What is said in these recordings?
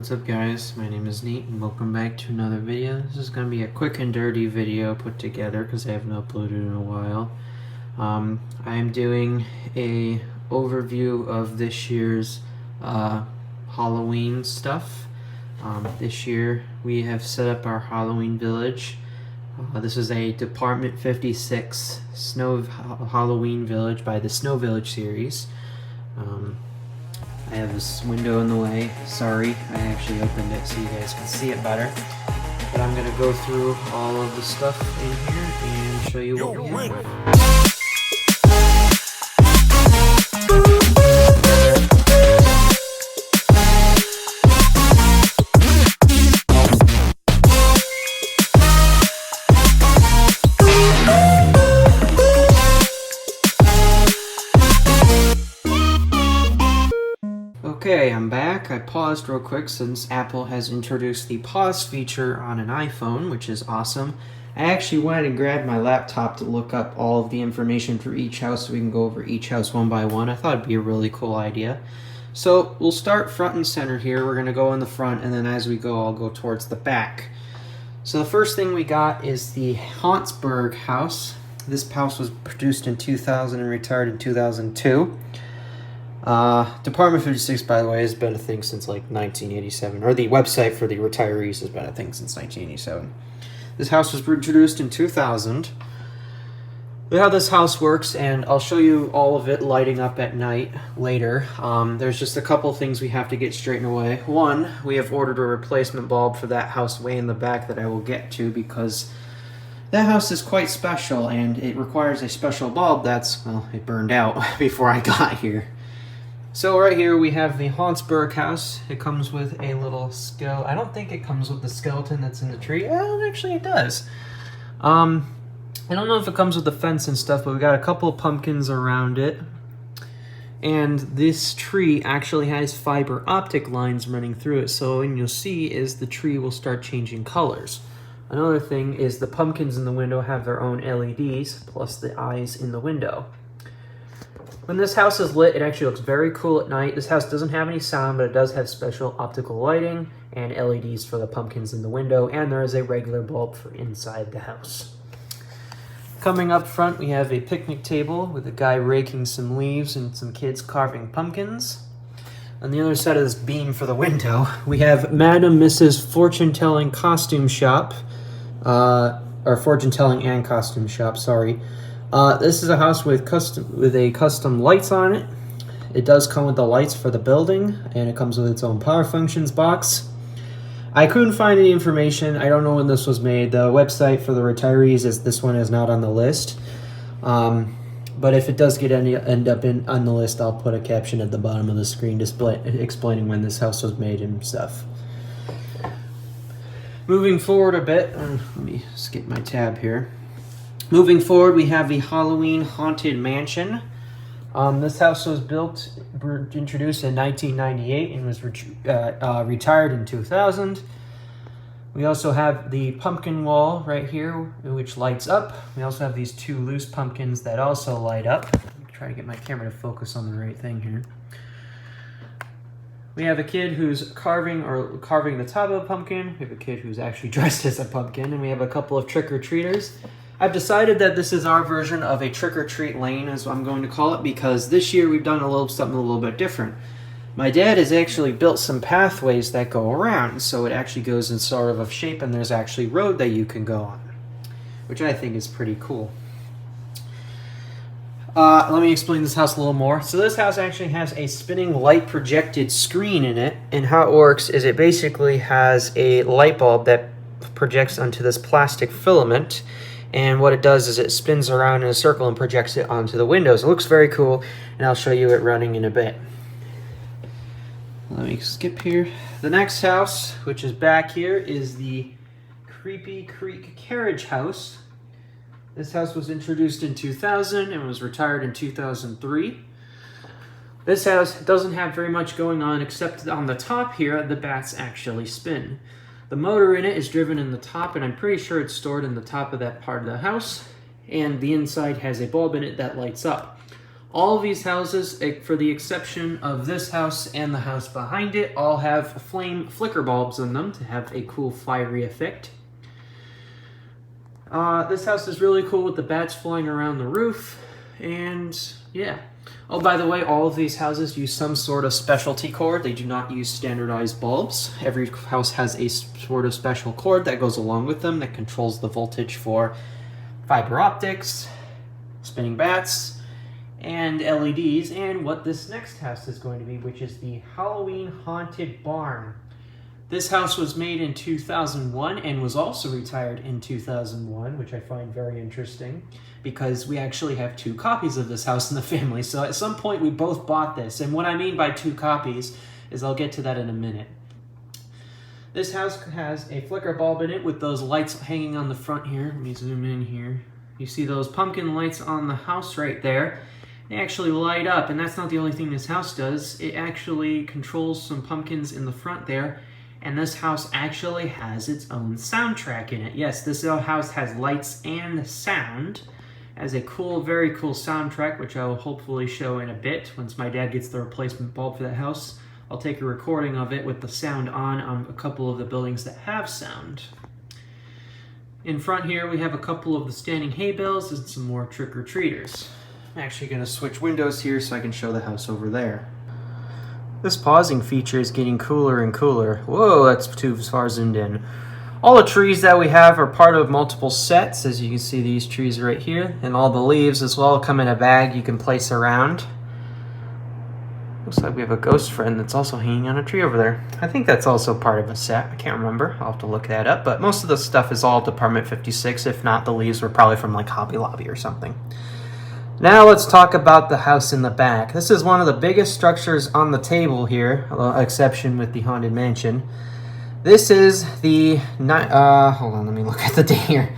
What's up guys, my name is Nate and welcome back to another video. This is going to be a quick and dirty video put together because I haven't uploaded in a while. I am doing a overview of this year's Halloween stuff. This year we have set up our Halloween village. This is a Department 56 Snow Halloween Village by the Snow Village series. I have this window in the way. Sorry, I actually opened it so you guys can see it better. But I'm going to go through all of the stuff in here and show you what we have. Okay, I'm back. I paused real quick since Apple has introduced the pause feature on an iPhone, which is awesome. I actually went and grabbed my laptop to look up all of the information for each house so we can go over each house one by one. I thought it'd be a really cool idea. So we'll start front and center here. We're going to go in the front, and then as we go, I'll go towards the back. So the first thing we got is the Hauntsburg house. This house was produced in 2000 and retired in 2002. Department 56, by the way, has been a thing since like 1987, or the website for the retirees has been a thing since 1987. This house was introduced in 2000. How this house works, and I'll show you all of it lighting up at night later. There's just a couple things we have to get straightened away. One, we have ordered a replacement bulb for that house way in the back that I will get to because that house is quite special and it requires a special bulb that's, well, it burned out before I got here. So right here we have the Hauntsburg house. It comes with a little skeleton. I don't think it comes with the skeleton that's in the tree. Well, actually it does. I don't know if it comes with the fence and stuff, but we got a couple of pumpkins around it. And this tree actually has fiber optic lines running through it. So what you'll see is the tree will start changing colors. Another thing is the pumpkins in the window have their own LEDs, plus the eyes in the window. When this house is lit, it actually looks very cool at night. This house doesn't have any sound, but it does have special optical lighting and LEDs for the pumpkins in the window, and there is a regular bulb for inside the house. Coming up front, we have a picnic table with a guy raking some leaves and some kids carving pumpkins. On the other side of this beam for the window, we have Madam Mrs. Fortune-Telling Costume Shop, or Fortune-Telling and Costume Shop, sorry. This is a house with custom lights on it. It does come with the lights for the building, and it comes with its own power functions box. I couldn't find any information. I don't know when this was made. The website for the retirees is this one is not on the list. But if it does end up on the list, I'll put a caption at the bottom of the screen explaining when this house was made and stuff. Moving forward a bit, let me skip my tab here. Moving forward, we have the Halloween Haunted Mansion. This house was introduced in 1998 and was retired in 2000. We also have the pumpkin wall right here, which lights up. We also have these two loose pumpkins that also light up. Let me try to get my camera to focus on the right thing here. We have a kid who's carving the top of a pumpkin. We have a kid who's actually dressed as a pumpkin, and we have a couple of trick-or-treaters. I've decided that this is our version of a trick-or-treat lane, as I'm going to call it, because this year we've done something a little bit different. My dad has actually built some pathways that go around, so it actually goes in sort of a shape, and there's actually road that you can go on, which I think is pretty cool. Let me explain this house a little more. So this house actually has a spinning light projected screen in it, and how it works is it basically has a light bulb that projects onto this plastic filament. And what it does is it spins around in a circle and projects it onto the windows. It looks very cool, and I'll show you it running in a bit. Let me skip here. The next house, which is back here, is the Creepy Creek Carriage House. This house was introduced in 2000 and was retired in 2003. This house doesn't have very much going on except on the top here, the bats actually spin. The motor in it is driven in the top, and I'm pretty sure it's stored in the top of that part of the house, and the inside has a bulb in it that lights up. All of these houses, for the exception of this house and the house behind it, all have flame flicker bulbs in them to have a cool fiery effect. This house is really cool with the bats flying around the roof, and yeah. Oh, by the way, all of these houses use some sort of specialty cord. They do not use standardized bulbs. Every house has a sort of special cord that goes along with them that controls the voltage for fiber optics, spinning bats, and LEDs, and what this next house is going to be, which is the Halloween Haunted Barn. This house was made in 2001 and was also retired in 2001, which I find very interesting because we actually have 2 copies of this house in the family. So at some point we both bought this, and what I mean by 2 copies is I'll get to that in a minute. This house has a flicker bulb in it with those lights hanging on the front here. Let me zoom in here. You see those pumpkin lights on the house right there. They actually light up, and that's not the only thing this house does. It actually controls some pumpkins in the front there, and this house actually has its own soundtrack in it. Yes, this house has lights and sound, has a cool, very cool soundtrack, which I will hopefully show in a bit. Once my dad gets the replacement bulb for that house, I'll take a recording of it with the sound on a couple of the buildings that have sound. In front here, we have a couple of the standing hay bales and some more trick-or-treaters. I'm actually going to switch windows here so I can show the house over there. This pausing feature is getting cooler and cooler. Whoa, that's too far zoomed in. All the trees that we have are part of multiple sets. As you can see, these trees right here, and all the leaves as well come in a bag you can place around. Looks like we have a ghost friend that's also hanging on a tree over there. I think that's also part of a set. I can't remember. I'll have to look that up. But most of the stuff is all Department 56. If not, the leaves were probably from like Hobby Lobby or something. Now let's talk about the house in the back. This is one of the biggest structures on the table here, exception with the Haunted Mansion. This is the, hold on, let me look at the date here.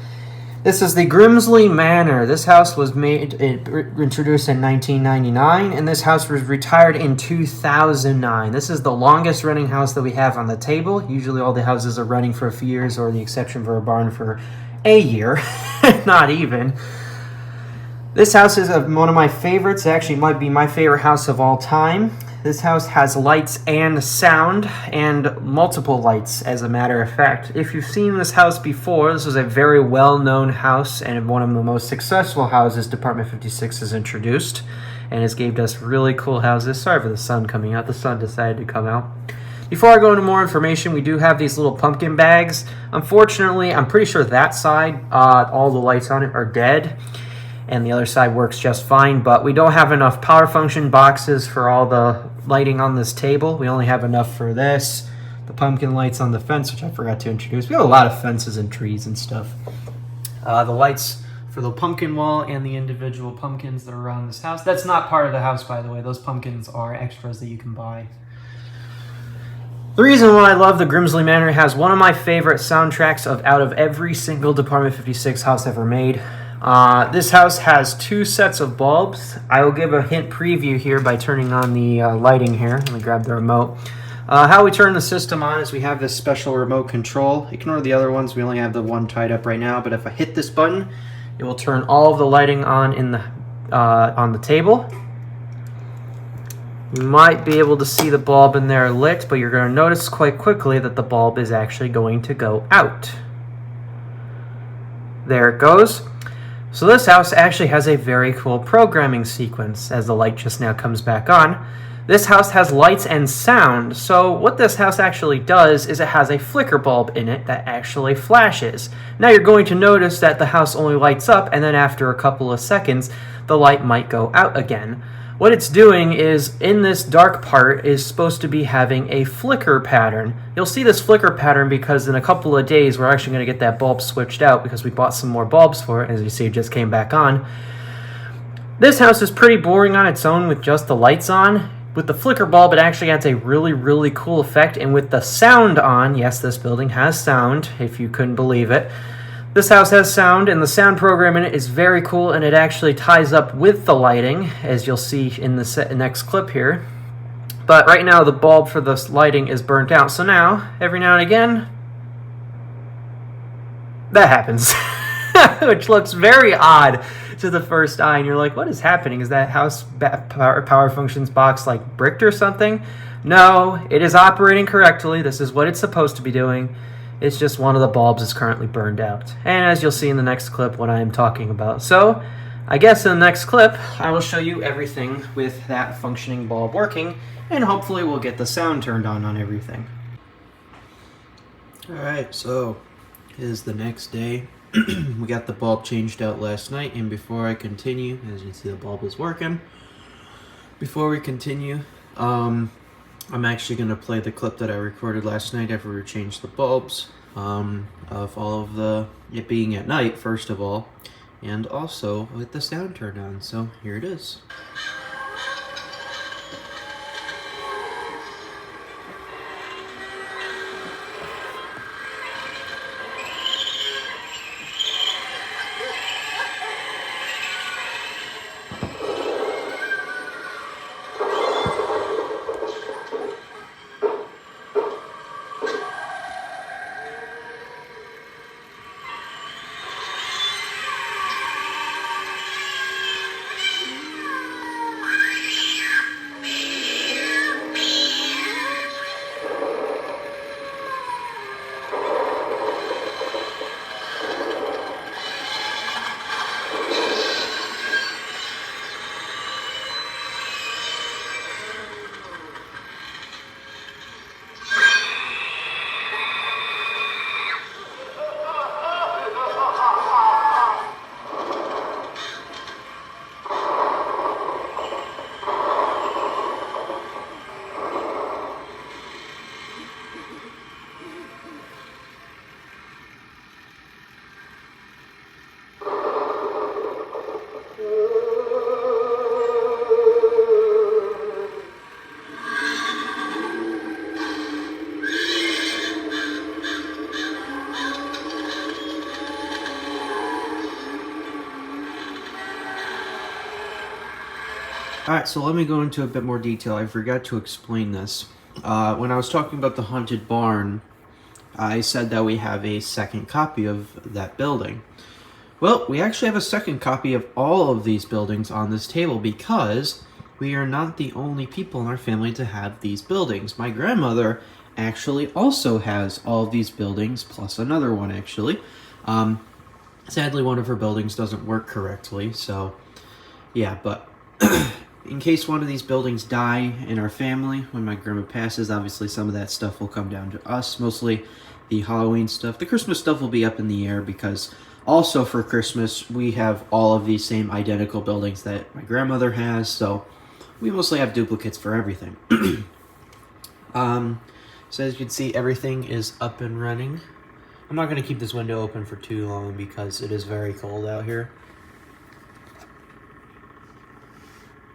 This is the Grimsley Manor. This house was introduced in 1999, and this house was retired in 2009. This is the longest running house that we have on the table. Usually all the houses are running for a few years, or the exception for a barn for a year, not even. This house is one of my favorites. It actually might be my favorite house of all time. This house has lights and sound, and multiple lights, as a matter of fact. If you've seen this house before, this is a very well-known house and one of the most successful houses Department 56 has introduced, and has gave us really cool houses. Sorry for the sun coming out. The sun decided to come out. Before I go into more information, we do have these little pumpkin bags. Unfortunately, I'm pretty sure that side, all the lights on it are dead, and the other side works just fine, but we don't have enough power function boxes for all the lighting on this table. We only have enough for this, the pumpkin lights on the fence, which I forgot to introduce. We have a lot of fences and trees and stuff. The lights for the pumpkin wall and the individual pumpkins that are around this house. That's not part of the house, by the way. Those pumpkins are extras that you can buy. The reason why I love the Grimsley Manor, it has one of my favorite soundtracks out of every single Department 56 house ever made. This house has 2 sets of bulbs. I will give a hint preview here by turning on the lighting here. Let me grab the remote. How we turn the system on is we have this special remote control. Ignore the other ones. We only have the one tied up right now. But if I hit this button, it will turn all of the lighting on in the on the table. You might be able to see the bulb in there lit, but you're going to notice quite quickly that the bulb is actually going to go out. There it goes. So this house actually has a very cool programming sequence as the light just now comes back on. This house has lights and sound. So what this house actually does is it has a flicker bulb in it that actually flashes. Now you're going to notice that the house only lights up, and then after a couple of seconds, the light might go out again. What it's doing is, in this dark part, is supposed to be having a flicker pattern. You'll see this flicker pattern because in a couple of days we're actually going to get that bulb switched out because we bought some more bulbs for it. As you see, it just came back on. This house is pretty boring on its own with just the lights on. With the flicker bulb, it actually adds a really, really cool effect. And with the sound on, yes, this building has sound, if you couldn't believe it. This house has sound, and the sound program in it is very cool, and it actually ties up with the lighting, as you'll see in the next clip here. But right now, the bulb for this lighting is burnt out. So now, every now and again, that happens, which looks very odd to the first eye, and you're like, what is happening? Is that house power functions box like bricked or something? No, it is operating correctly. This is what it's supposed to be doing. It's just one of the bulbs is currently burned out. And as you'll see in the next clip what I am talking about. So, I guess in the next clip, I will show you everything with that functioning bulb working, and hopefully we'll get the sound turned on everything. Alright, so it is the next day. We got the bulb changed out last night, and before I continue, as you can see the bulb is working. Before we continue, I'm actually going to play the clip that I recorded last night after we changed the bulbs, of all of it being at night, first of all, and also with the sound turned on. So here it is. Alright, so let me go into a bit more detail. I forgot to explain this. When I was talking about the haunted barn, I said that we have a second copy of that building. Well, we actually have a second copy of all of these buildings on this table because we are not the only people in our family to have these buildings. My grandmother actually also has all of these buildings, plus another one actually. Sadly, one of her buildings doesn't work correctly, so yeah, but in case one of these buildings die in our family, when my grandma passes, obviously some of that stuff will come down to us, mostly the Halloween stuff. The Christmas stuff will be up in the air because also for Christmas, we have all of these same identical buildings that my grandmother has, so we mostly have duplicates for everything. So as you can see, everything is up and running. I'm not going to keep this window open for too long because it is very cold out here.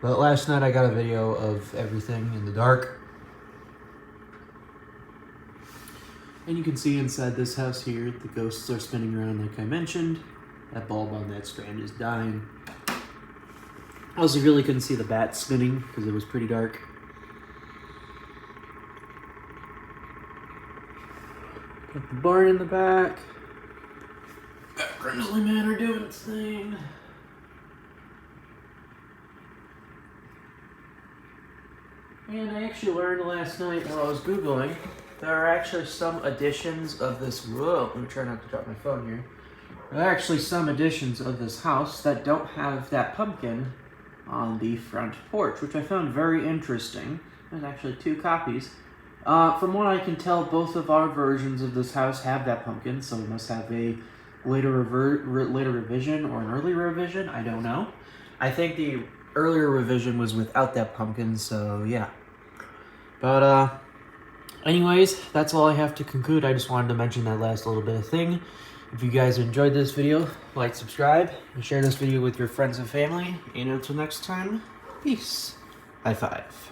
But last night I got a video of everything in the dark. And you can see inside this house here, the ghosts are spinning around like I mentioned. That bulb on that strand is dying. Also, you really couldn't see the bat spinning because it was pretty dark. Got the barn in the back. Got Grimsley Manor doing its thing. And I actually learned last night while I was Googling, there are actually some additions of this, whoa, let me try not to drop my phone here. There are actually some additions of this house that don't have that pumpkin on the front porch, which I found very interesting. There's actually 2 copies. From what I can tell, both of our versions of this house have that pumpkin, so we must have a later revision or an early revision, I don't know. I think the earlier revision was without that pumpkin, so yeah. But anyways, that's all I have to conclude. I just wanted to mention that last little bit of thing. If you guys enjoyed this video, like, subscribe, and share this video with your friends and family. And until next time, peace. High five.